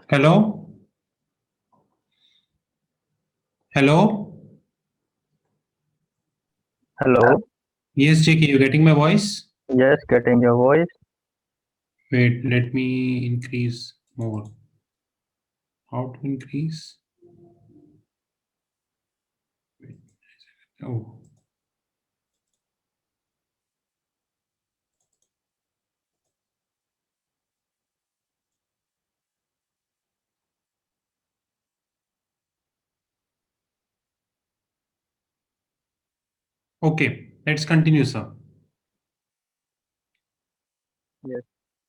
Hello? Hello? Hello. Yes, JK, you getting my voice? Yes, getting your voice. Wait, let me increase more. How to increase? Wait, oh, okay. Let's continue, sir. Yes.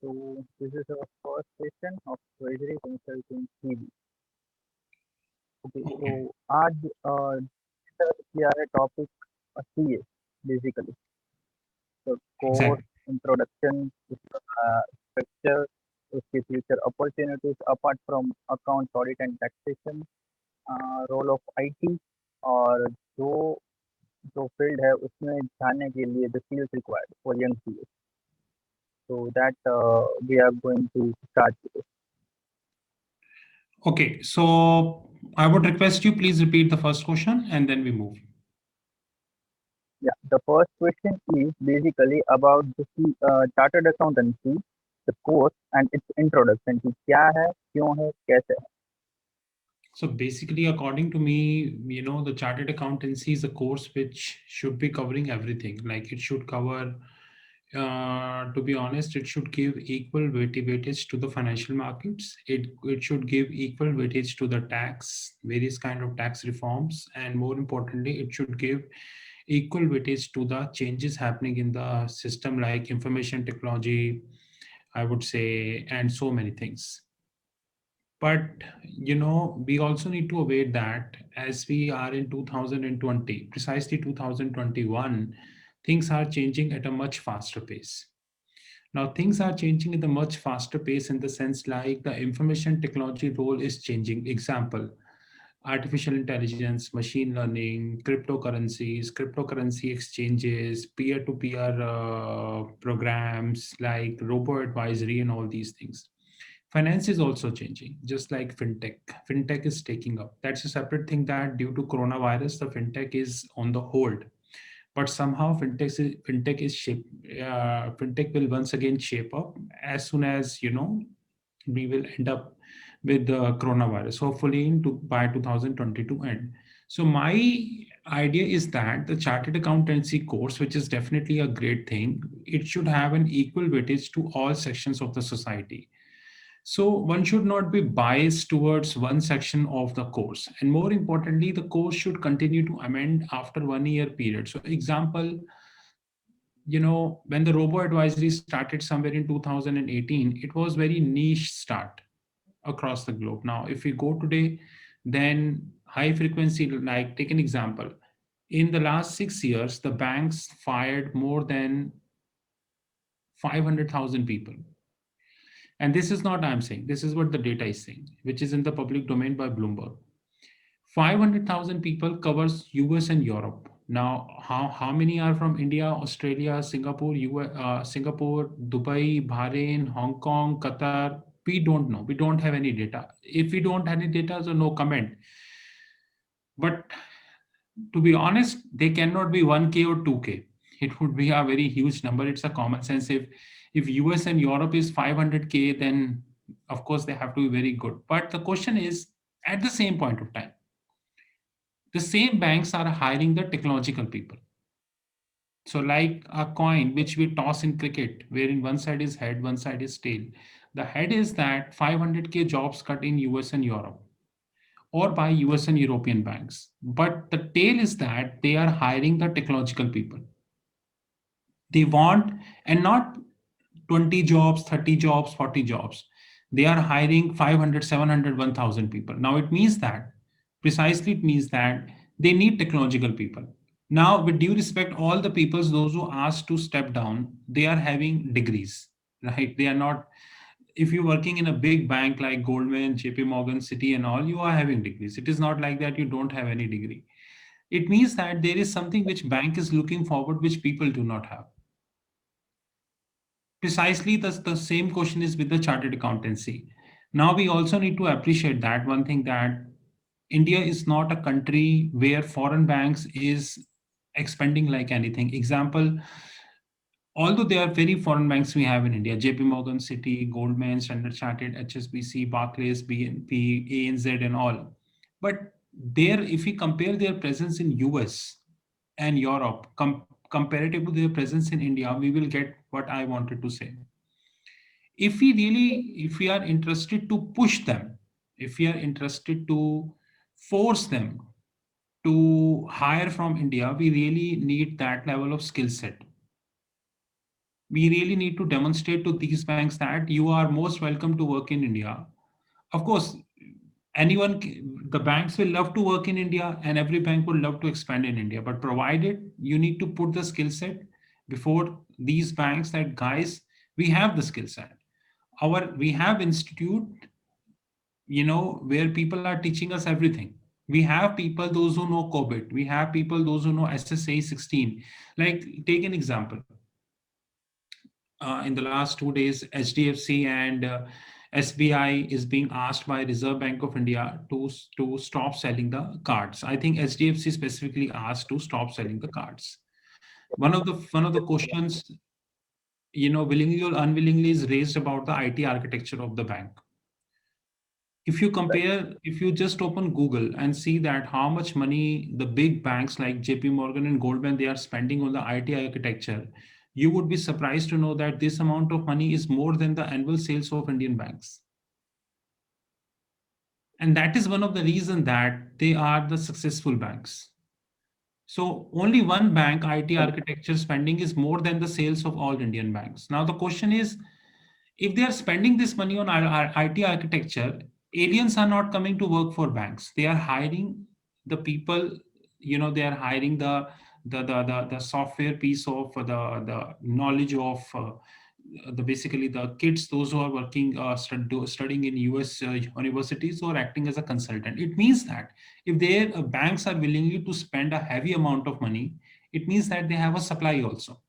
So this is our first session of Treasury Consulting TV. Okay. Okay, So आज किया है topic CA basically. So course exactly. introduction, structure, उसकी future opportunities apart from accounts, audit and taxation, role of IT और जो जो field है उसमें जाने के लिए the skills required for young CA. So that we are going to start with. Okay, so I would request you please repeat the first question and then we move. Yeah, the first question is basically about the chartered accountancy, the course and its introduction. कि क्या है, क्यों है, कैसे है. So basically, according to me, the chartered accountancy is a course which should be covering everything. Like it should cover, to be honest, it should give equal weightage to the financial markets. It should give equal weightage to the tax, various kind of tax reforms, and more importantly, it should give equal weightage to the changes happening in the system, like information technology, I would say, and so many things. But we also need to await that as we are in 2020, precisely 2021, things are changing at a much faster pace. Now things are changing at a much faster pace in the sense like the information technology role is changing. Example, artificial intelligence, machine learning, cryptocurrency exchanges, peer-to-peer programs like robo advisory and all these things. Finance is also changing, just like fintech. Fintech is taking up. That's a separate thing that due to coronavirus, the fintech is on the hold. But somehow fintech will once again shape up as soon as we will end up with the coronavirus. Hopefully, by 2022 end. So my idea is that the chartered accountancy course, which is definitely a great thing, it should have an equal weightage to all sections of the society. So one should not be biased towards one section of the course. And more importantly, the course should continue to amend after 1 year period. So example, when the robo advisory started somewhere in 2018, it was very niche start across the globe. Now, if we go today, then high frequency, like take an example. In the last 6 years, the banks fired more than 500,000 people. And this is not I'm saying, this is what the data is saying, which is in the public domain by Bloomberg. 500,000 people covers US and Europe. Now, how many are from India, Australia, Singapore, Dubai, Bahrain, Hong Kong, Qatar? We don't know. We don't have any data. If we don't have any data, so no comment. But to be honest, they cannot be 1K or 2K. It would be a very huge number. It's a common sense. If US and Europe is 500K, then of course they have to be very good. But the question is, at the same point of time, the same banks are hiring the technological people. So, like a coin which we toss in cricket, wherein one side is head, one side is tail. The head is that 500K jobs cut in US and Europe or by US and European banks. But the tail is that they are hiring the technological people. They want, and not 20 jobs, 30 jobs, 40 jobs. They are hiring 500, 700, 1,000 people. Now it means that, precisely it means that they need technological people. Now, with due respect, all the people, those who asked to step down, they are having degrees, right? They are not, if you're working in a big bank like Goldman, JP Morgan, Citi, and all, you are having degrees. It is not like that you don't have any degree. It means that there is something which bank is looking forward, which people do not have. Precisely the same question is with the chartered accountancy. Now we also need to appreciate that one thing, that India is not a country where foreign banks is expanding like anything. Example, although there are very foreign banks we have in India, JP Morgan, Citi, Goldman, Standard Chartered, HSBC, Barclays, BNP, ANZ, and all. But there, if we compare their presence in US and Europe, comparative to their presence in India, we will get what I wanted to say. If we are interested to push them, if we are interested to force them to hire from India, we really need that level of skill set. We really need to demonstrate to these banks that you are most welcome to work in India. Of course, the banks will love to work in India, and every bank would love to expand in India. But provided you need to put the skill set before these banks, that guys, we have the skill set. We have institute, where people are teaching us everything. We have people, those who know COBIT. We have people, those who know SSA 16. Like, take an example. In the last 2 days, HDFC and SBI is being asked by Reserve Bank of India to stop selling the cards. I think HDFC specifically asked to stop selling the cards. One of the questions, willingly or unwillingly, is raised about the IT architecture of the bank. If you just open Google and see that how much money the big banks like JP Morgan and Goldman, they are spending on the IT architecture, you would be surprised to know that this amount of money is more than the annual sales of Indian banks. And that is one of the reasons that they are the successful banks. So only one bank IT architecture spending is more than the sales of all Indian banks. Now the question is, if they are spending this money on our IT architecture, aliens are not coming to work for banks. They are hiring the people, they are hiring the software piece of the knowledge of the basically the kids, those who are working studying in US universities or acting as a consultant. It means that if their banks are willingly to spend a heavy amount of money, it means that they have a supply also.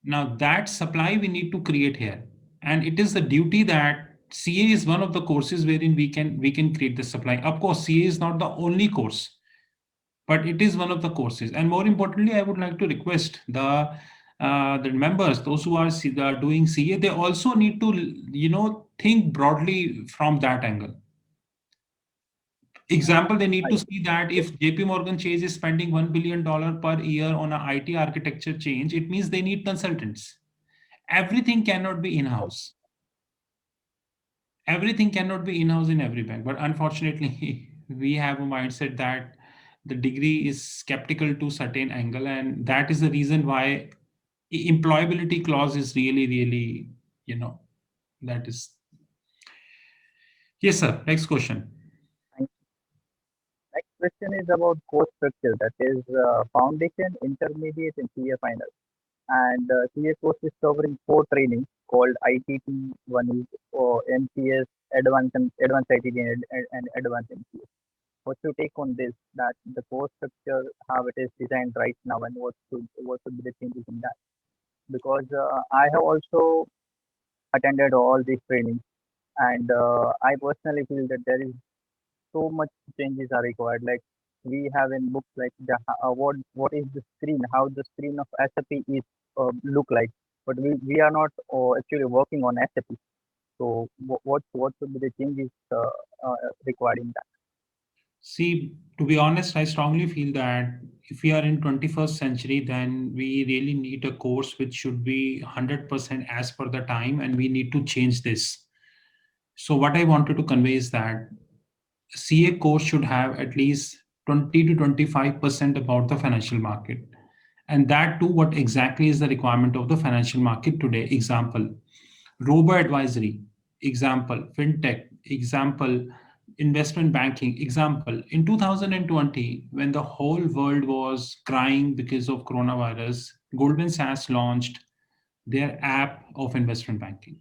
Now that supply we need to create here, and it is the duty that CA is one of the courses wherein we can create the supply. Of course, CA is not the only course, but it is one of the courses. And more importantly, I would like to request the members, those who are doing CA, they also need to think broadly from that angle. Example, they need to see that if JP Morgan Chase is spending $1 billion per year on a IT architecture change, it means they need consultants. Everything cannot be in-house. Everything cannot be in-house in every bank. But unfortunately, we have a mindset that the degree is skeptical to certain angle, and that is the reason why employability clause is really, really, that is. Yes, sir. Next question. Next question is about course structure, that is foundation, intermediate, and CA final. And CA course is covering four trainings called ITT. One is MCS, Advanced ITT, and Advanced MCS. What's your take on this? That the course structure, how it is designed right now, and what should be the changes in that? Because I have also attended all these trainings, and I personally feel that there is so much changes are required. Like we have in books like what is the screen, how the screen of SAP is look like, but we are not actually working on SAP. So what should be the changes required in that? See, to be honest, I strongly feel that if we are in 21st century, then we really need a course which should be 100% as per the time, and we need to change this. So what I wanted to convey is that CA course should have at least 20 to 25% about the financial market. And that too, what exactly is the requirement of the financial market today? Example, robo advisory, example, fintech, example, investment banking, example. In 2020, when the whole world was crying because of coronavirus, Goldman Sachs launched their app of investment banking.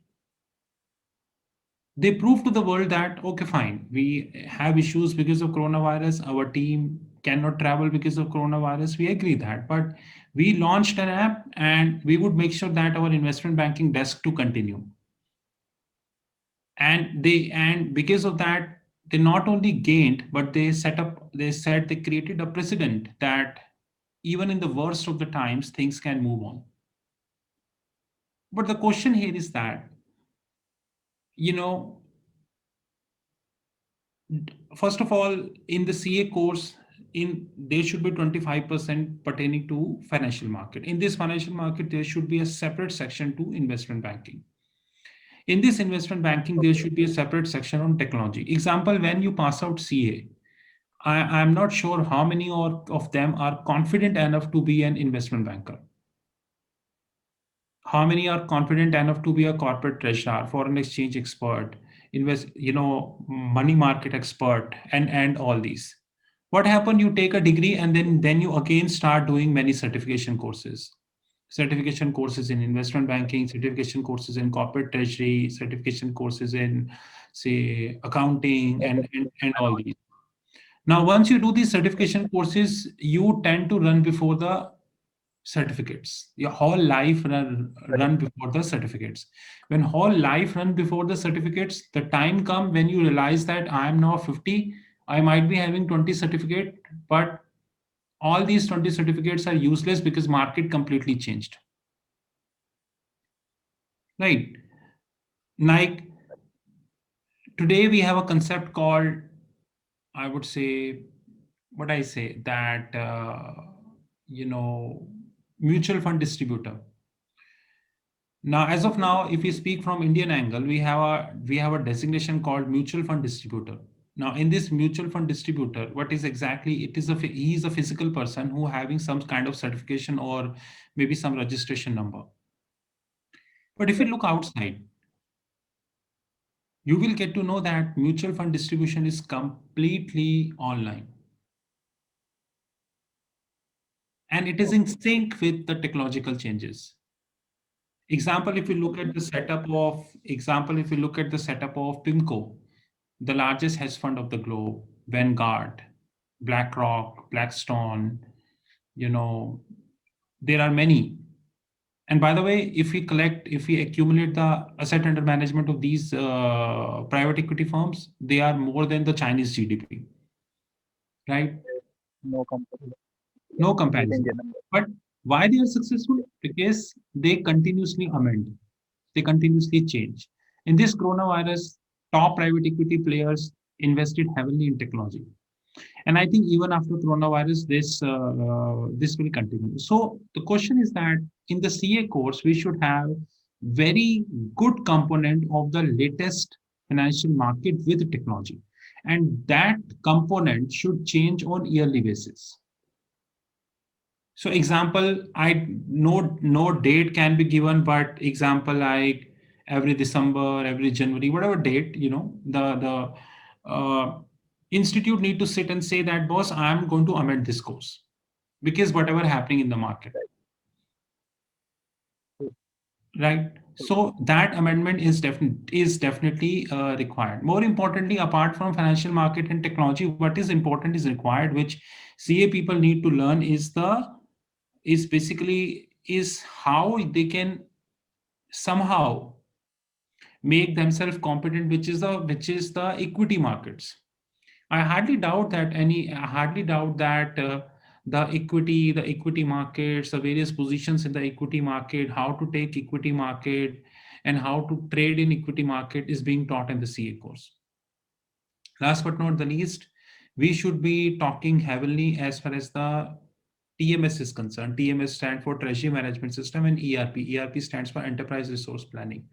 They proved to the world that, okay, fine, we have issues because of coronavirus. Our team cannot travel because of coronavirus. We agree that, but we launched an app and we would make sure that our investment banking desk to continue. And because of that, they not only gained, but they created a precedent that even in the worst of the times, things can move on. But the question here is that, you know, first of all, in the CA course, in there should be 25% pertaining to financial market. In this financial market, there should be a separate section to investment banking. In this investment banking, there should be a separate section on technology. Example, when you pass out CA, I'm not sure how many of them are confident enough to be an investment banker. How many are confident enough to be a corporate treasurer, foreign exchange expert, money market expert, and all these. What happened? You take a degree and then you again start doing many certification courses in investment banking, certification courses in corporate treasury, certification courses in, say, accounting, and all these. Now, once you do these certification courses, you tend to run before the certificates. Your whole life run before the certificates. When whole life run before the certificates, the time come when you realize that I am now 50, I might be having 20 certificate, but all these 20 certificates are useless because market completely changed. Right? Like today we have a concept called, I would say, what I say that you know mutual fund distributor. Now, as of now, if we speak from Indian angle, we have a designation called mutual fund distributor. Now, in this mutual fund distributor, what is exactly it is he is a physical person who having some kind of certification or maybe some registration number. But if you look outside, you will get to know that mutual fund distribution is completely online. And it is in sync with the technological changes. If you look at the setup of PIMCO, the largest hedge fund of the globe, Vanguard, BlackRock, Blackstone, you know, there are many. And by the way, if we accumulate the asset under management of these private equity firms, they are more than the Chinese GDP, right? No comparison. No With comparison. Indian numbers. But why they are successful? Because they continuously amend, they continuously change. In this coronavirus, top private equity players invested heavily in technology. And I think even after coronavirus, this will continue. So the question is that in the CA course, we should have very good component of the latest financial market with technology, and that component should change on yearly basis. So example, I no date can be given, but example like every December, every January, whatever date, the institute need to sit and say that, boss, I'm going to amend this course because whatever happening in the market, True, right? true. So that amendment is definitely required. More importantly, apart from financial market and technology, what is important is required, which CA people need to learn is basically is how they can somehow make themselves competent, which is the equity markets. I hardly doubt that the equity markets, the various positions in the equity market, how to take equity market and how to trade in equity market is being taught in the CA course. Last but not the least, we should be talking heavily as far as the TMS is concerned. TMS stands for Treasury Management System, and ERP. ERP stands for Enterprise Resource Planning,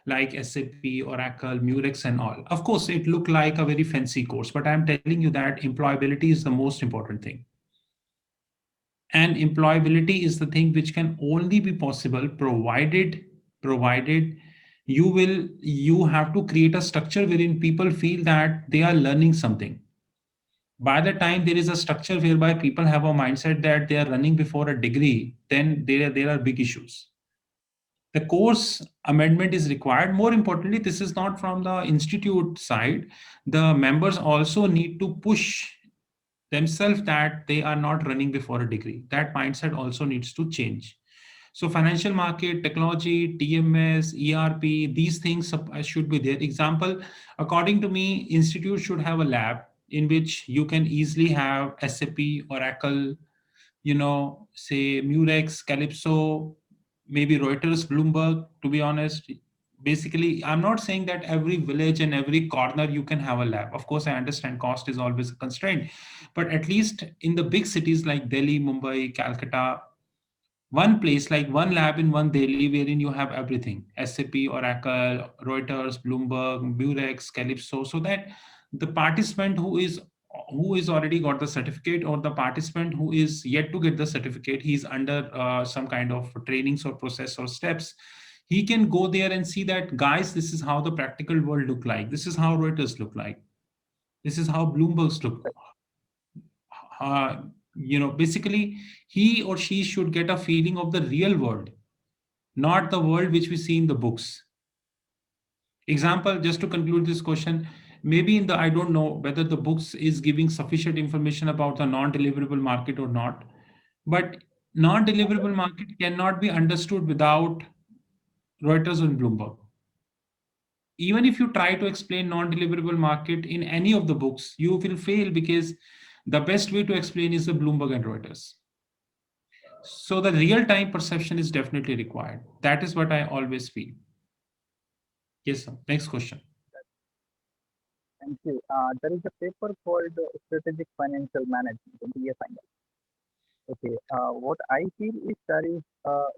like SAP, Oracle, Murex, and all. Of course, it looked like a very fancy course, but I'm telling you that employability is the most important thing. And employability is the thing which can only be possible provided you have to create a structure wherein people feel that they are learning something. By the time there is a structure whereby people have a mindset that they are running before a degree, then there are big issues. The course amendment is required. More importantly, this is not from the institute side. The members also need to push themselves that they are not running before a degree. That mindset also needs to change. So financial market, technology, TMS, ERP, these things should be there. Example, according to me, institute should have a lab in which you can easily have SAP, Oracle, say Murex, Calypso, maybe Reuters, Bloomberg, to be honest. Basically, I'm not saying that every village and every corner you can have a lab. Of course, I understand cost is always a constraint, but at least in the big cities like Delhi, Mumbai, Calcutta, one place like one lab in one Delhi wherein you have everything: SAP, Oracle, Reuters, Bloomberg, Murex, Calypso, so that the participant who is already got the certificate, or the participant who is yet to get the certificate, he's under some kind of trainings or process or steps, he can go there and see that, guys, this is how the practical world look like, this is how Reuters look like, this is how Bloomberg's look. uh, Basically, he or she should get a feeling of the real world, not the world which we see in the books. Example, just to conclude this question, maybe in the, I don't know whether the books is giving sufficient information about the non-deliverable market or not, but non-deliverable market cannot be understood without Reuters and Bloomberg. Even if you try to explain non-deliverable market in any of the books, you will fail, because the best way to explain is the Bloomberg and Reuters. So the real time perception is definitely required. That is what I always feel. Yes, sir. Next question. Thank you. There is a paper called Strategic Financial Management, DFI. Okay. What I feel is there is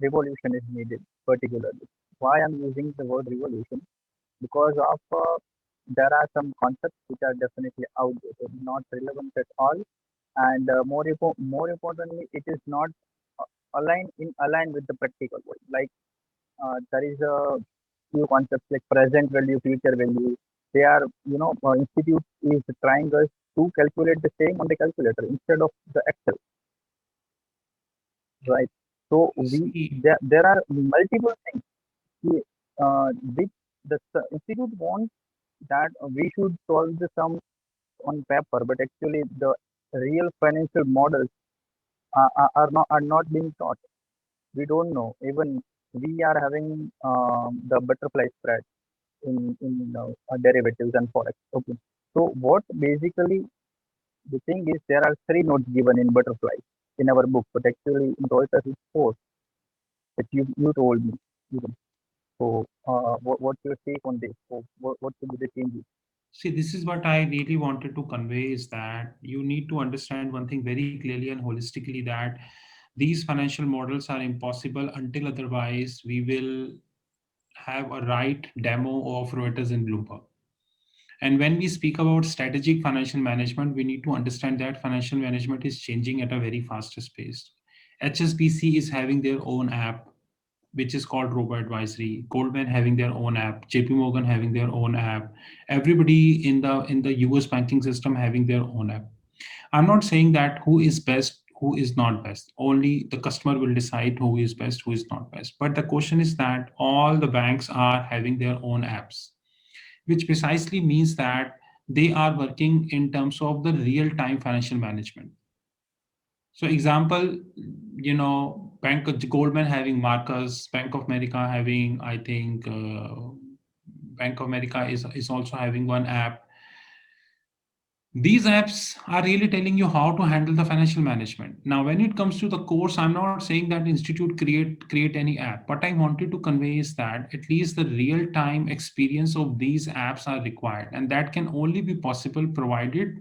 revolution is needed, particularly. Why I'm using the word revolution? Because of there are some concepts which are definitely outdated, not relevant at all, and more importantly, it is not aligned with the practical world. Like there is a few concepts like present value, future value. They are, institute is trying us to calculate the same on the calculator instead of the Excel, right? So See, there are multiple things which the institute wants that we should solve the sum on paper, but actually the real financial models are not being taught. We don't know. Even we are having the butterfly spread in derivatives and forex. Okay. So what basically the thing is, there are three notes given in butterfly in our book, but actually in Reuters it's four. That you told me. Even. So what's your take on this? So what should be the changes? see, this is what I really wanted to convey, is that you need to understand one thing very clearly and holistically, that these financial models are impossible until otherwise we will have a right demo of Reuters and Bloomberg. And when we speak about strategic financial management, we need to understand that financial management is changing at a very faster pace. HSBC is having their own app, which is called Robo Advisory. Goldman having their own app. JP Morgan having their own app. Everybody in the US banking system having their own app. I'm not saying that who is best, who is not best. Only the customer will decide who is best, who is not best. But the question is that all the banks are having their own apps, which precisely means that they are working in terms of the real time financial management. So example, Bank of Goldman having Marcus, Bank of America having, I think, Bank of America is also having one app. These apps are really telling you how to handle the financial management. Now, when it comes to the course, I'm not saying that institute create any app. What I wanted to convey is that at least the real time experience of these apps are required, and that can only be possible provided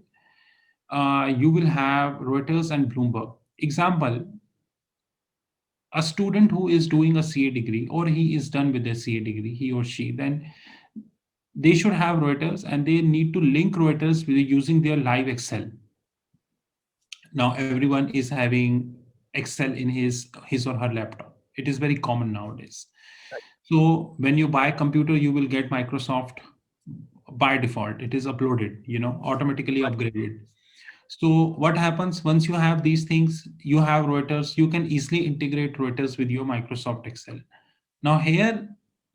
you will have Reuters and Bloomberg. Example, a student who is doing a CA degree, or he is done with their CA degree, he or she, then they should have Reuters, and they need to link Reuters with using their live Excel. Now everyone is having Excel in his or her laptop. It is very common nowadays. So when you buy a computer, you will get Microsoft by default. It is uploaded, automatically upgraded. So what happens once you have these things? You have Reuters. You can easily integrate Reuters with your Microsoft Excel. Now here,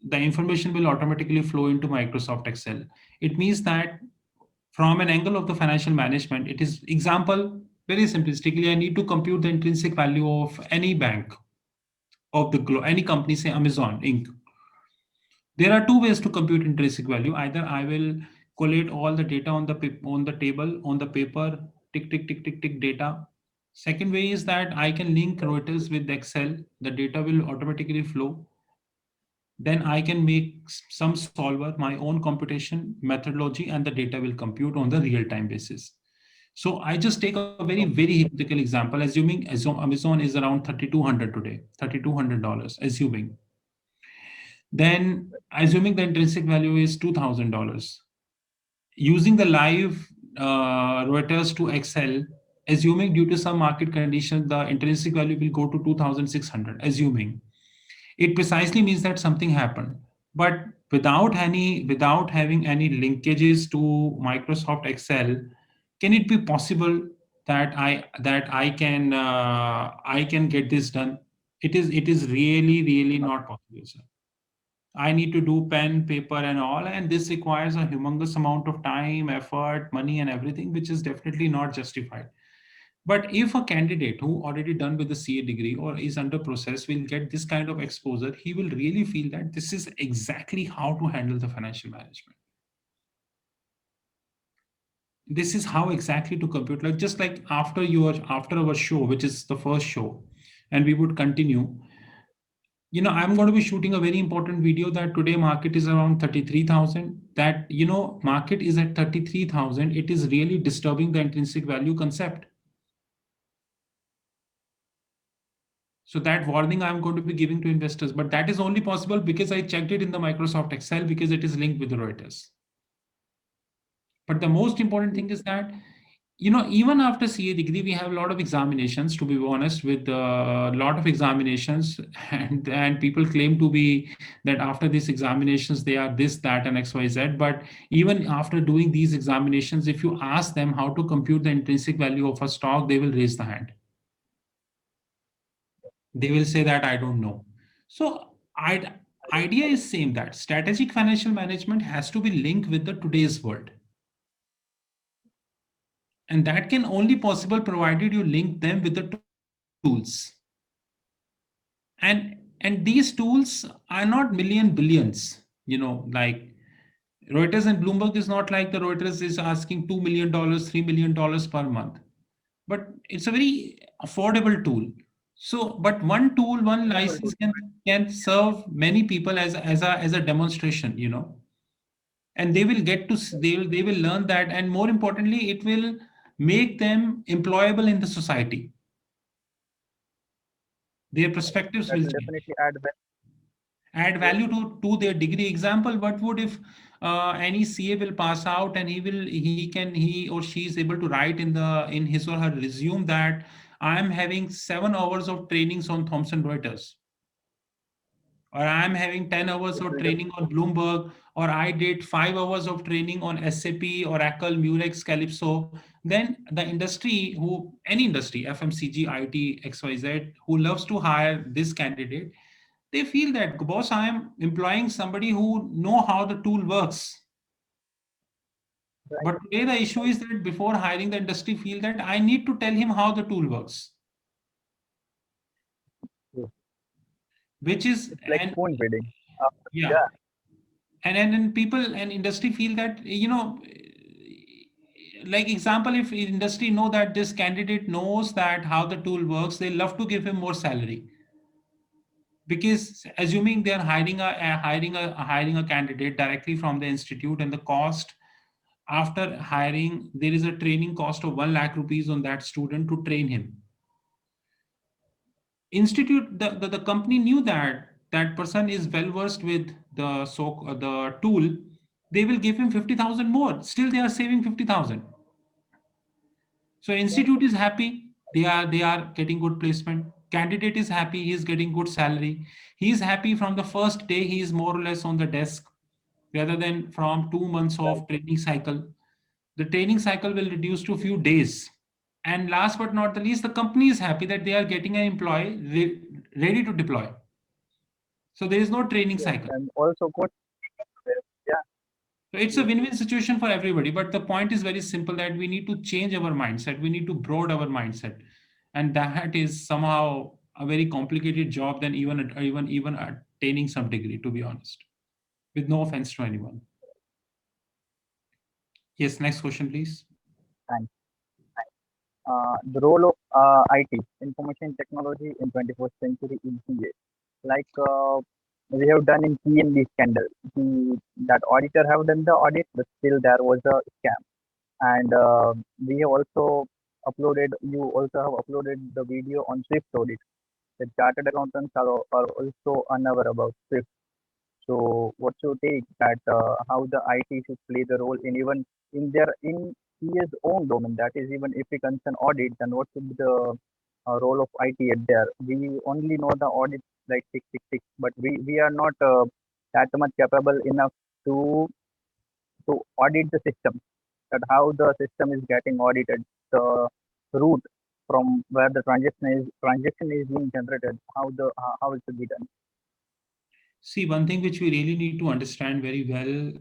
the information will automatically flow into Microsoft Excel. It means that from an angle of the financial management, it is example, very simplistically, I need to compute the intrinsic value of any bank. of the globe, any company, say Amazon Inc. There are two ways to compute intrinsic value. Either I will collate all the data on the on the table on the paper, tick tick tick tick tick data. Second way is that I can link Reuters with Excel. The data will automatically flow. Then I can make some solver, my own computation methodology, and the data will compute on the real time basis. So I just take a very hypothetical example, assuming Amazon is around 3,200 today, $3,200, assuming. Then assuming the intrinsic value is $2,000, using the live Reuters to Excel, assuming due to some market condition the intrinsic value will go to 2,600, assuming. It precisely means that something happened, but without having any linkages to Microsoft Excel, can it be possible that I can get this done? It is really not possible, sir. I need to do pen, paper, and all, and this requires a humongous amount of time, effort, money, and everything, which is definitely not justified. But if a candidate who already done with the CA degree or is under process will get this kind of exposure, he will really feel that this is exactly how to handle the financial management. This is how exactly to compute. Like just like after our show, which is the first show, and we would continue. I'm going to be shooting a very important video that today market is around 33,000. That market is at 33,000. It is really disturbing the intrinsic value concept. So that warning I'm going to be giving to investors, but that is only possible because I checked it in the Microsoft Excel because it is linked with the Reuters. But the most important thing is that, even after CA degree, we have a lot of examinations, to be honest, with a lot of examinations, and people claim to be that after these examinations, they are this, that, and XYZ. But even after doing these examinations, if you ask them how to compute the intrinsic value of a stock, they will raise the hand. They will say that I don't know. So idea is same, that strategic financial management has to be linked with the today's world. And that can only possible provided you link them with the tools. And these tools are not million billions, like Reuters and Bloomberg is not like the Reuters is asking $2 million, $3 million per month. But it's a very affordable tool. So, but one tool, one license can serve many people as a demonstration, and they will get to they will learn that, and more importantly, it will make them employable in the society. Their perspectives That will will change. definitely Add value to their degree. Example, what would if any CA will pass out and he or she is able to write in his or her resume that I am having 7 hours of trainings on Thomson Reuters, or I am having 10 hours of training on Bloomberg, or I did 5 hours of training on SAP, Oracle, Murex, Calypso. Then the industry, any industry, FMCG, IT, XYZ, who loves to hire this candidate, they feel that, boss, I am employing somebody who know how the tool works. But today the issue is that before hiring, the industry feel that I need to tell him how the tool works, which is it's like spoon feeding. yeah. Yeah, And people and industry feel that, like example, if industry know that this candidate knows that how the tool works, they love to give him more salary, because assuming they are hiring a candidate directly from the institute, and the cost after hiring, there is a training cost of 1 lakh rupees on that student to train him. Institute, the company knew that that person is well versed with the tool, they will give him 50,000 more. Still, they are saving 50,000. So institute is happy. They are getting good placement. Candidate is happy. He is getting good salary. He is happy from the first day. He is more or less on the desk, rather than from 2 months of training cycle. The training cycle will reduce to a few days. And last but not the least, the company is happy that they are getting an employee ready to deploy. So there is no training yes, cycle. and also coach. Yeah, So it's a win-win situation for everybody. But the point is very simple, that we need to change our mindset. We need to broaden our mindset. And that is somehow a very complicated job than even attaining some degree, to be honest, with no offense to anyone. Yes, next question, please. Thanks. The role of IT, information technology in 21st century is CA. Like we have done in PNB scandal, that auditor have done the audit, but still there was a scam. And we have also uploaded, you also have uploaded the video on Swift audit. The chartered accountants are also unaware about Swift. So what's your take that how the IT should play the role in even in their in his own domain? That is, even if we concern audit, then what should be the role of IT at there? We only know the audit like tick tick tick, but we are not that much capable enough to to audit the system. That how the system is getting audited, the route from where the transaction is being generated, how it should be done. See, one thing which we really need to understand very well,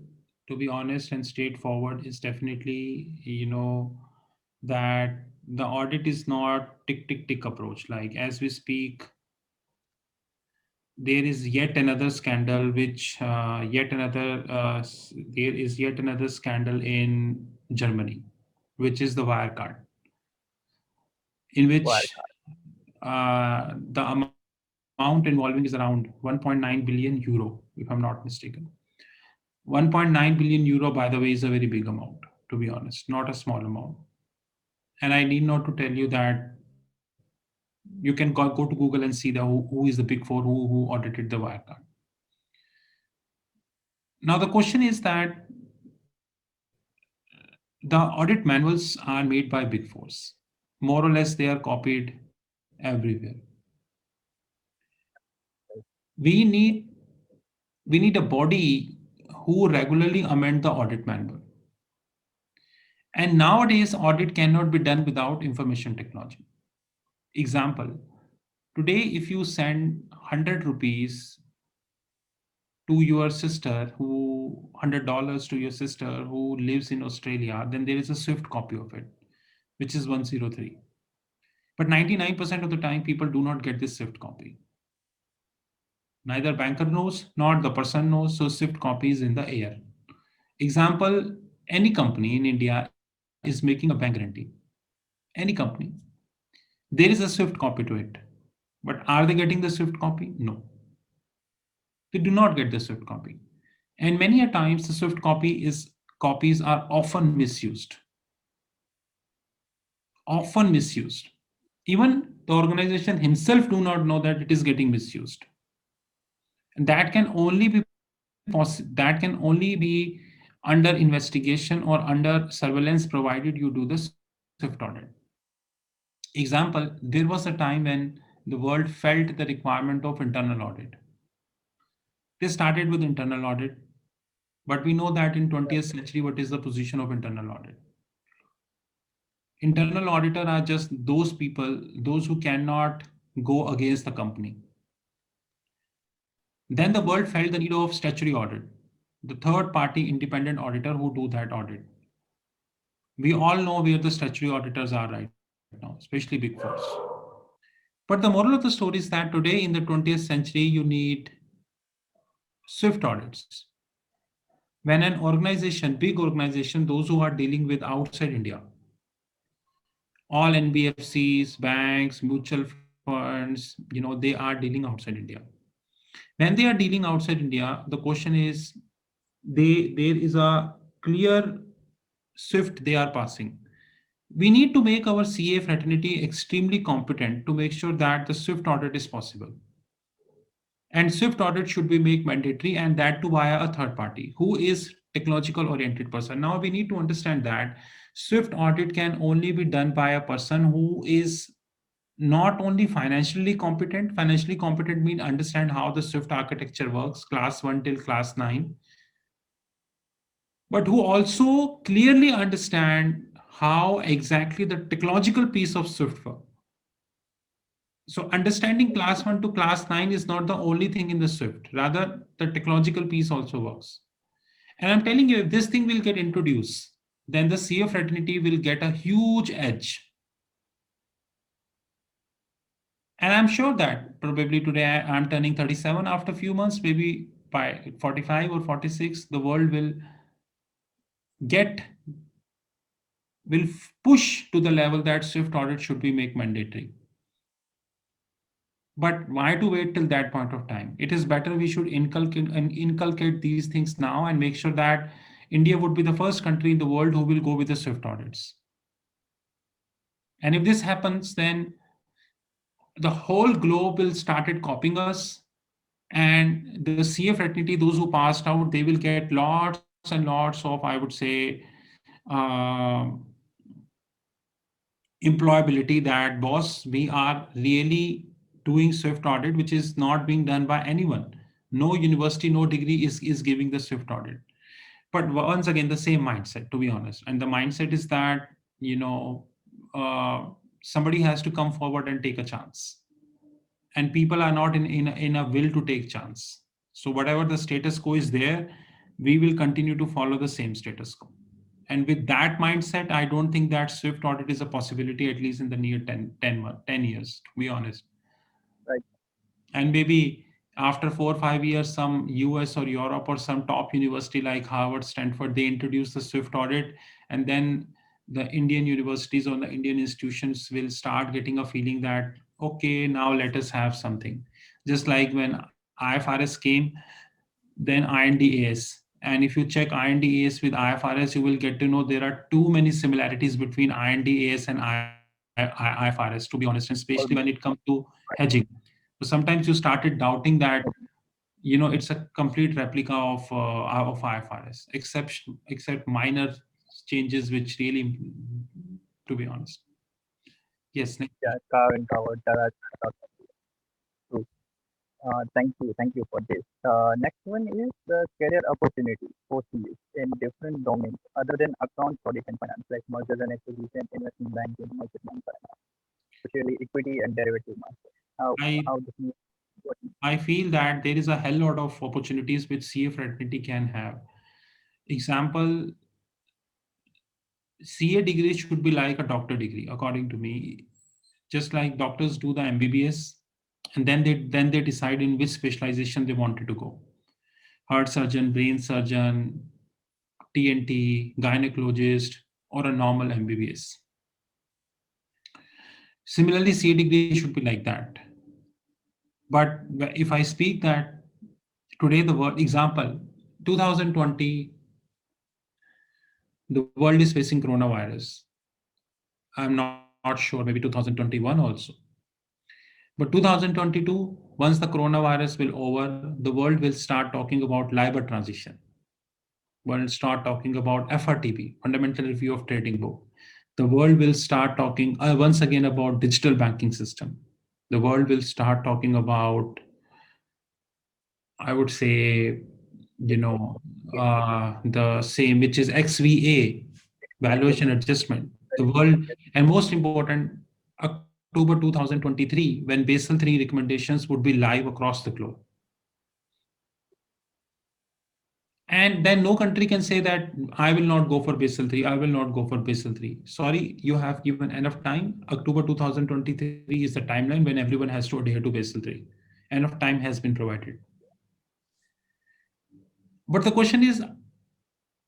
to be honest and straightforward, is definitely, that the audit is not tick tick tick approach. Like as we speak, there is yet another scandal, which there is yet another scandal in Germany, which is the Wirecard, in Well, which the amount involving is around 1.9 billion euro, if I'm not mistaken. 1.9 billion euro, by the way, is a very big amount, to be honest, not a small amount. And I need not to tell you that you can go to Google and see who is the big four who audited the Wirecard. Now, the question is that the audit manuals are made by big fours. More or less, they are copied everywhere. We need we need a body who regularly amend the audit manual. And nowadays, audit cannot be done without information technology. Example, today, if you send 100 rupees to your sister $100 to your sister who lives in Australia, then there is a Swift copy of it, which is 103. But 99% of the time, people do not get this Swift copy. Neither banker knows, nor the person knows, so Swift copy is in the air. Example, any company in India is making a bank guarantee. Any company. There is a Swift copy to it. But are they getting the Swift copy? No. They do not get the Swift copy. And many a times the Swift copies are often misused. Often misused. Even the organization himself do not know that it is getting misused. And that can only be under investigation or under surveillance, provided you do the Swift audit. Example, there was a time when the world felt the requirement of internal audit. They started with internal audit, but we know that in 20th century, what is the position of internal audit? Internal auditor are just those people, those who cannot go against the company. Then the world felt the need of statutory audit, the third party independent auditor who do that audit. We all know where the statutory auditors are right now, especially big fours. But the moral of the story is that today in the 20th century, you need Swift audits. When an organization, big organization, those who are dealing with outside India, all NBFCs, banks, mutual funds, they are dealing outside India. When they are dealing outside India, the question is, there is a clear Swift they are passing. We need to make our CA fraternity extremely competent to make sure that the Swift audit is possible. And Swift audit should be made mandatory, and that too via a third party who is technological oriented person. Now we need to understand that Swift audit can only be done by a person who is not only financially competent means understand how the Swift architecture works, class 1 till class 9, but who also clearly understand how exactly the technological piece of Swift works. So understanding class 1 to class 9 is not the only thing in the Swift. Rather, the technological piece also works. And I'm telling you, if this thing will get introduced, then the CA fraternity will get a huge edge. And I'm sure that probably today I'm turning 37 after a few months, maybe by 45 or 46, the world get push to the level that Swift audit should be made mandatory. But why to wait till that point of time? It is better we should inculcate these things now and make sure that India would be the first country in the world who will go with the Swift audits. And if this happens, then the whole globe will started copying us, and the CA fraternity, those who passed out, they will get lots and lots of, I would say, uh, employability, that boss, we are really doing Swift audit, which is not being done by anyone. No university, no degree is giving the Swift audit. But once again, the same mindset, to be honest. And the mindset is that, you know, uh, somebody has to come forward and take a chance. And people are not in a will to take chance. So whatever the status quo is there, we will continue to follow the same status quo. And with that mindset, I don't think that Swift audit is a possibility, at least in the near 10 years, to be honest. Right. And maybe after 4 or 5 years, some US or Europe or some top university like Harvard, Stanford, they introduce the Swift audit, and then the Indian universities or the Indian institutions will start getting a feeling that, okay, now let us have something. Just like when IFRS came, then INDAS. And if you check INDAS with IFRS, you will get to know there are too many similarities between INDAS and IFRS, to be honest, and especially when it Almost. comes to Right. hedging. So sometimes you started doubting that, you know, it's a complete replica of IFRS, except minor changes, which really, to be honest. Yes, next Yeah, question. car and covered. True. Thank you for this. Next one is the career opportunity for CAs in different domains other than accounts, audit, and finance, like mergers and acquisition, investment banking, market finance, especially equity and derivative market. I How this is what I feel that there is a hell lot of opportunities which CA fraternity can have. Example, CA degree should be like a doctor degree, according to me. Just like doctors do the MBBS, and then they decide in which specialization they wanted to go. Heart surgeon, brain surgeon, TNT, gynecologist, or a normal MBBS. Similarly, CA degree should be like that. But if I speak that today the world, example, 2020, the world is facing coronavirus. I'm not sure, maybe 2021 also. But 2022, once the coronavirus will over, the world will start talking about LIBOR transition. World start talking about FRTB, Fundamental Review of Trading Book. The world will start talking once again about digital banking system. The world will start talking about, I would say, you know, the same, which is XVA, valuation adjustment. The world, and most important, October 2023, when Basel III recommendations would be live across the globe. And then no country can say that I will not go for Basel III, I will not go for Basel III. Sorry, you have given enough time. October 2023 is the timeline when everyone has to adhere to Basel III. Enough time has been provided. But the question is,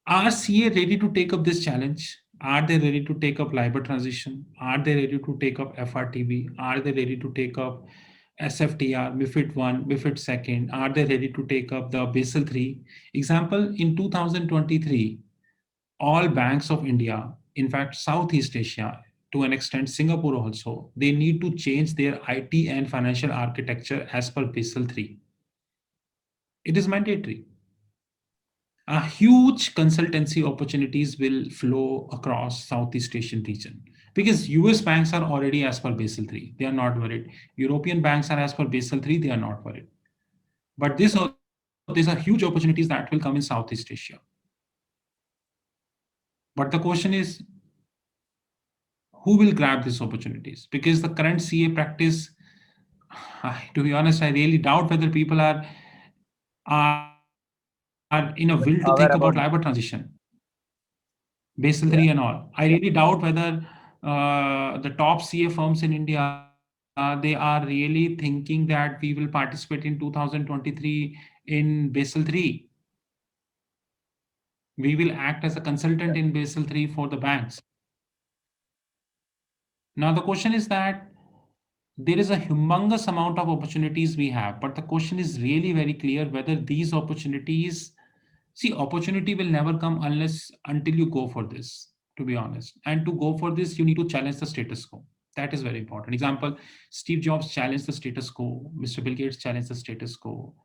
are CA ready to take up this challenge? Are they ready to take up LIBOR transition? Are they ready to take up FRTB? Are they ready to take up SFTR, MIFID 1, MIFID 2nd? Are they ready to take up the Basel 3? Example, in 2023, all banks of India, in fact, Southeast Asia, to an extent, Singapore also, they need to change their IT and financial architecture as per Basel 3. It is mandatory. A huge consultancy opportunities will flow across Southeast Asian region, because US banks are already as per Basel 3. They are not worried. European banks are as per Basel 3. They are not worried. But these are huge opportunities that will come in Southeast Asia. But the question is, who will grab these opportunities? Because the current CA practice, to be honest, I really doubt whether people are in a will to think about LIBOR transition, aware about Basel 3 and all. yeah I really doubt whether the top CA firms in India they are really thinking that we will participate in 2023 in Basel 3. We will act as a consultant in Basel 3 for the banks. Now, the question is that there is a humongous amount of opportunities we have, but the question is really very clear whether these opportunities, see, opportunity will never come unless until you go for this, to be honest. And to go for this, you need to challenge the status quo. That is very important. Example, Steve Jobs challenged the status quo, Mr. Bill Gates challenged the status quo,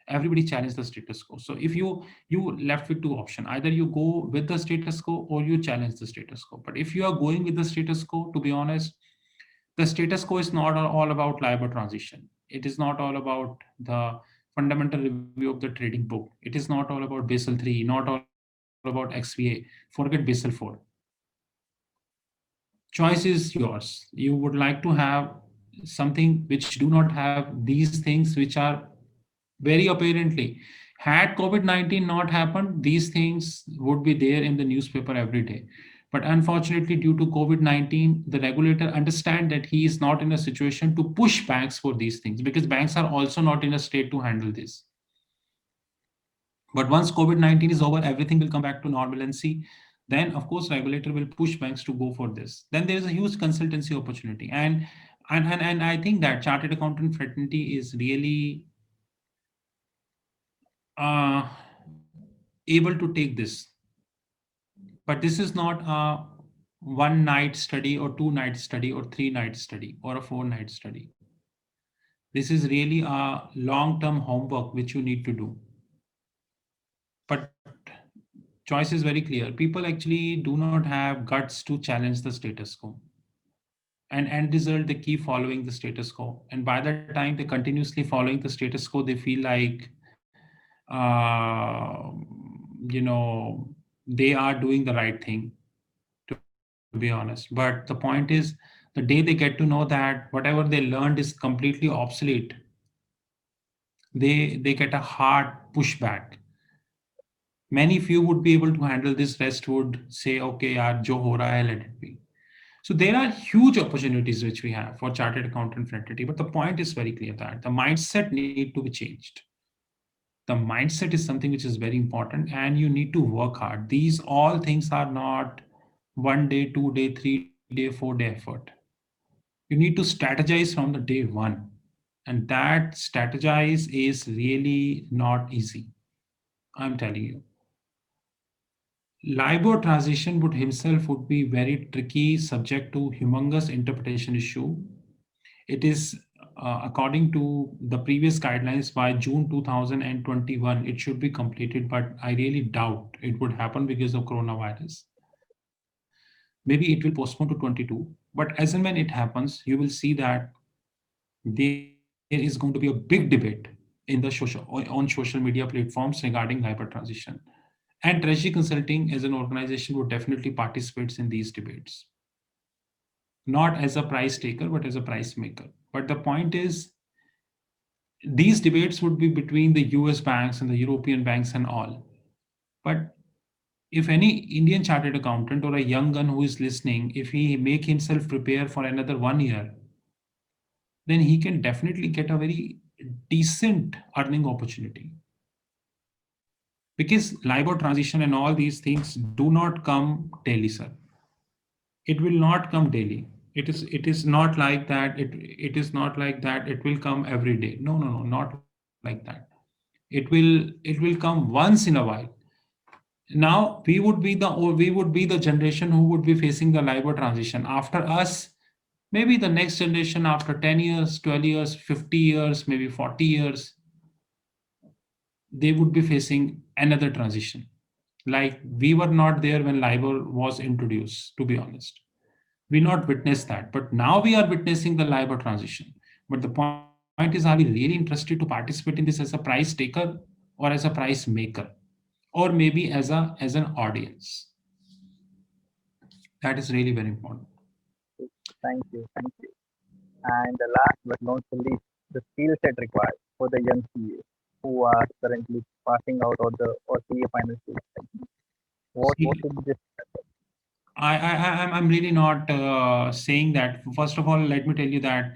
everybody challenged the status quo. So if you left with two options, either you go with the status quo or you challenge the status quo. But if you are going with the status quo, to be honest, the status quo is not all about LIBOR transition. It is not all about the fundamental review of the trading book. It is not all about Basel 3, not all about XVA. Forget Basel 4. Choice is yours. You would like to have something which do not have these things which are very apparently. Had COVID-19 not happened, these things would be there in the newspaper every day. But unfortunately, due to COVID-19, the regulator understand that he is not in a situation to push banks for these things because banks are also not in a state to handle this. But once COVID-19 is over, everything will come back to normalcy. Then, of course, regulator will push banks to go for this. Then there is a huge consultancy opportunity. And I think that chartered accountant fraternity is really uh, able to take this. But this is not a 1 night study or 2 night study or 3 night study or a 4 night study. This is really a long-term homework which you need to do. But choice is very clear. People actually do not have guts to challenge the status quo. And end result, they keep following the status quo. And by the time they continuously following the status quo, they feel like, uh, they are doing the right thing, to be honest. But the point is, the day they get to know that whatever they learned is completely obsolete, they get a hard pushback. Many few would be able to handle this, rest would say, okay, yaar, jo ho raha hai, let it be. So there are huge opportunities which we have for chartered accountant fraternity, but the point is very clear that the mindset need to be changed. The mindset is something which is very important, and you need to work hard. These all things are not 1 day, 2 day, 3 day, 4 day effort. You need to strategize from the day one, and that strategize is really not easy. I'm telling you. LIBOR transition would himself would be very tricky, subject to humongous interpretation issue. It is, according to the previous guidelines, by June 2021, it should be completed, but I really doubt it would happen because of coronavirus. Maybe it will postpone to 22, but as and when it happens, you will see that there is going to be a big debate in the on social media platforms regarding LIBOR transition. And Treasury Consulting as an organization would definitely participate in these debates, not as a price taker, but as a price maker. But the point is, these debates would be between the US banks and the European banks and all. But if any Indian chartered accountant or a young gun who is listening, if he make himself prepare for another 1 year, then he can definitely get a very decent earning opportunity. Because LIBOR transition and all these things do not come daily, sir. It will not come daily. It is not like that. It is not like that. It will come every day. No, no, no, not like that. It will come once in a while. Now we would be the generation who would be facing the LIBOR transition. After us, maybe the next generation after 10 years, 12 years, 50 years, maybe 40 years, they would be facing another transition. Like we were not there when LIBOR was introduced, to be honest. We not witnessed that, but now we are witnessing the LIBOR transition. But the point is, are we really interested to participate in this as a price taker or as a price maker, or maybe as an audience? That is really very important. Thank you, thank you. And the last but not the least, the skill set required for the young CAs who are currently passing out of the or CA final stage. What See, should be this? I'm really not saying that. First of all, let me tell you that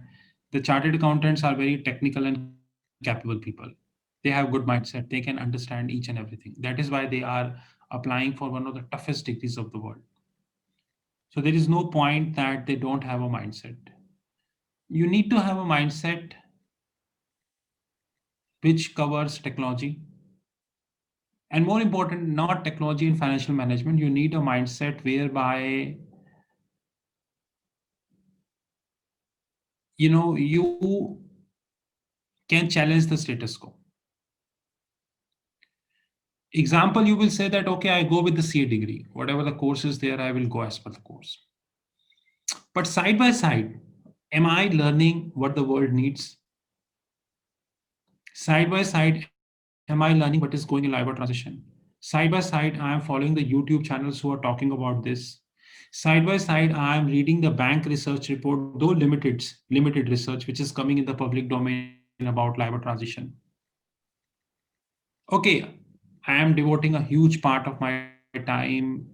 The chartered accountants are very technical and capable people. They have good mindset. They can understand each and everything. That is why they are applying for one of the toughest degrees of the world. So there is no point that they don't have a mindset. You need to have a mindset which covers technology, and more important, not technology and financial management. You need a mindset whereby you can challenge the status quo. Example, you will say that, okay, I go with the CA degree. Whatever the course is there, I will go as per the course. But side by side, am I learning what the world needs? Side by side, am I learning what is going in LIBOR transition? Side by side, I am following the YouTube channels who are talking about this. Side by side, I am reading the bank research report, though limited research, which is coming in the public domain about LIBOR transition. Okay, I am devoting a huge part of my time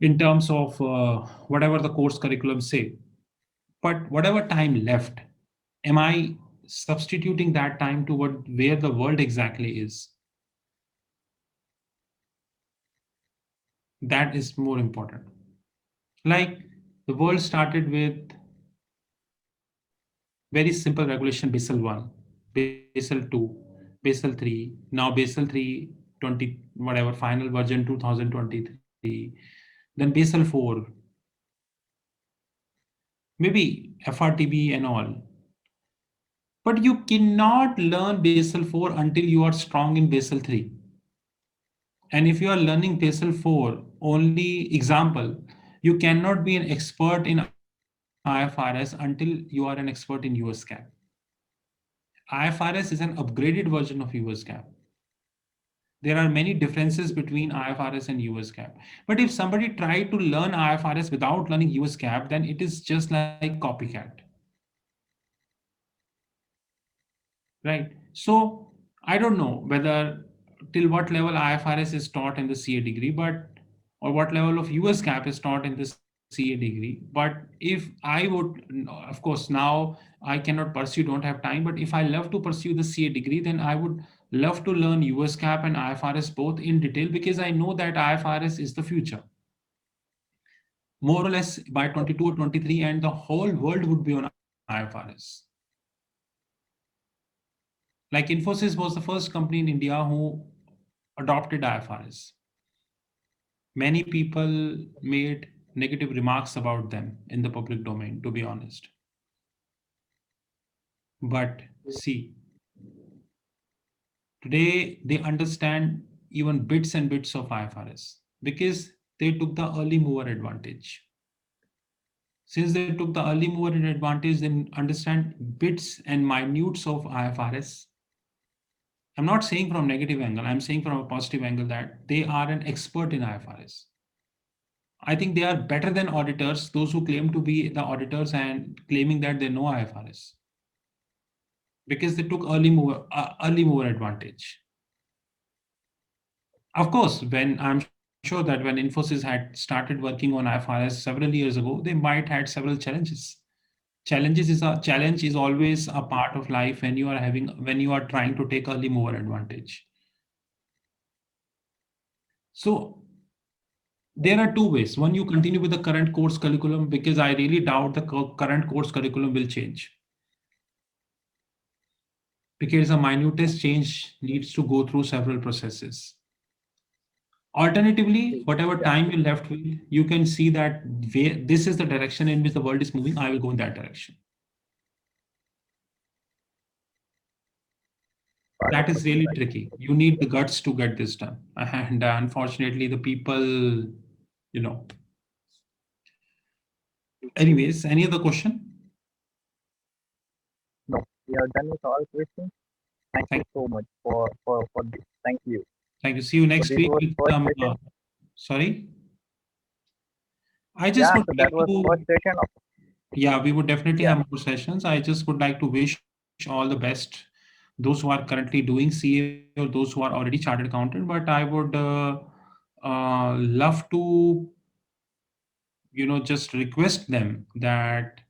in terms of whatever the course curriculum say. But whatever time left, am I substituting that time to where the world exactly is? That is more important. Like, the world started with very simple regulation: Basel 1, Basel 2, Basel 3, now Basel 3 20 whatever final version 2023, then Basel 4, maybe FRTB and all. But you cannot learn Basel 4 until you are strong in Basel 3. And if you are learning Basel 4, only example, you cannot be an expert in IFRS until you are an expert in US GAAP. IFRS is an upgraded version of US GAAP. There are many differences between IFRS and US GAAP. But if somebody tried to learn IFRS without learning US GAAP, then it is just like copycat. Right? So I don't know whether till what level IFRS is taught in the CA degree, but or what level of US GAAP is taught in the CA degree. But if I would, of course, now I cannot pursue, don't have time. But if I love to pursue the CA degree, then I would love to learn US GAAP and IFRS both in detail, because I know that IFRS is the future. More or less by 22 or 23, and the whole world would be on IFRS. Like, Infosys was the first company in India who adopted IFRS. Many people made negative remarks about them in the public domain, to be honest. But see, today they understand even bits and bits of IFRS because they took the early mover advantage. Since they took the early mover advantage, they understand bits and minutes of IFRS. I'm not saying from negative angle, I'm saying from a positive angle that they are an expert in IFRS. I think they are better than auditors, those who claim to be the auditors and claiming that they know IFRS, because they took early mover advantage. Of course, when I'm sure that when Infosys had started working on IFRS several years ago, they might had several challenges. Challenge is always a part of life when you are trying to take early mover advantage. So there are two ways. One, you continue with the current course curriculum, because I really doubt the current course curriculum will change, because a minutest change needs to go through several processes. Alternatively, whatever time you left with, you can see that this is the direction in which the world is moving. I will go in that direction. That is really tricky. You need the guts to get this done. And unfortunately, the people, you know. Anyways, any other question? No, we are done with all questions. Thank you so much for this. Thank you. Thank you. See you next week with sorry? I just would so like that was to, first session of yeah, we would definitely have more sessions. I just would like to wish all the best, those who are currently doing CA or those who are already chartered accountant. But I would love to, just request them that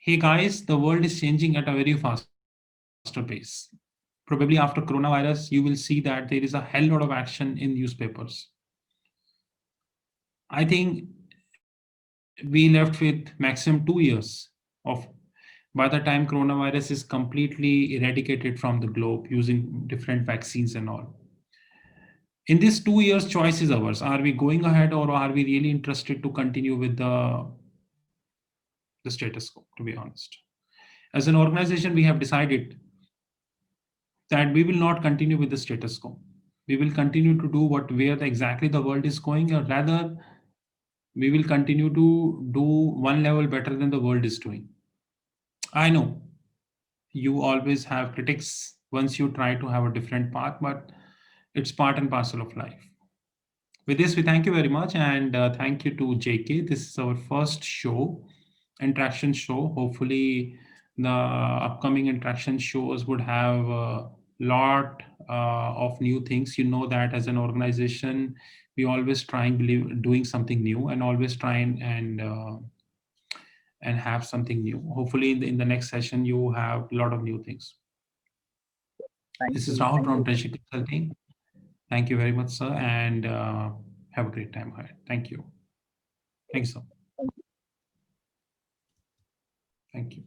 Hey guys, the world is changing at a very faster pace. Probably after coronavirus, you will see that there is a hell lot of action in newspapers. I think we left with maximum 2 years of by the time coronavirus is completely eradicated from the globe using different vaccines and all. In this 2 years, choice is ours. Are we going ahead or are we really interested to continue with the status quo, to be honest? As an organization, we have decided that we will not continue with the status quo. We will continue to do what where exactly the world is going, or rather, we will continue to do one level better than the world is doing. I know you always have critics once you try to have a different path, but it's part and parcel of life. With this, we thank you very much, and thank you to JK. This is our first show, interaction show. Hopefully, the upcoming interaction shows would have a lot of new things. You know that as an organization, we always try and believe doing something new, and always try and have something new. Hopefully, in the next session, you have a lot of new things. This is Rahul Thank from you. Treasury Consulting. Thank you very much, sir, and have a great time ahead. Thank you. Thanks, sir. Thank you. Thank you.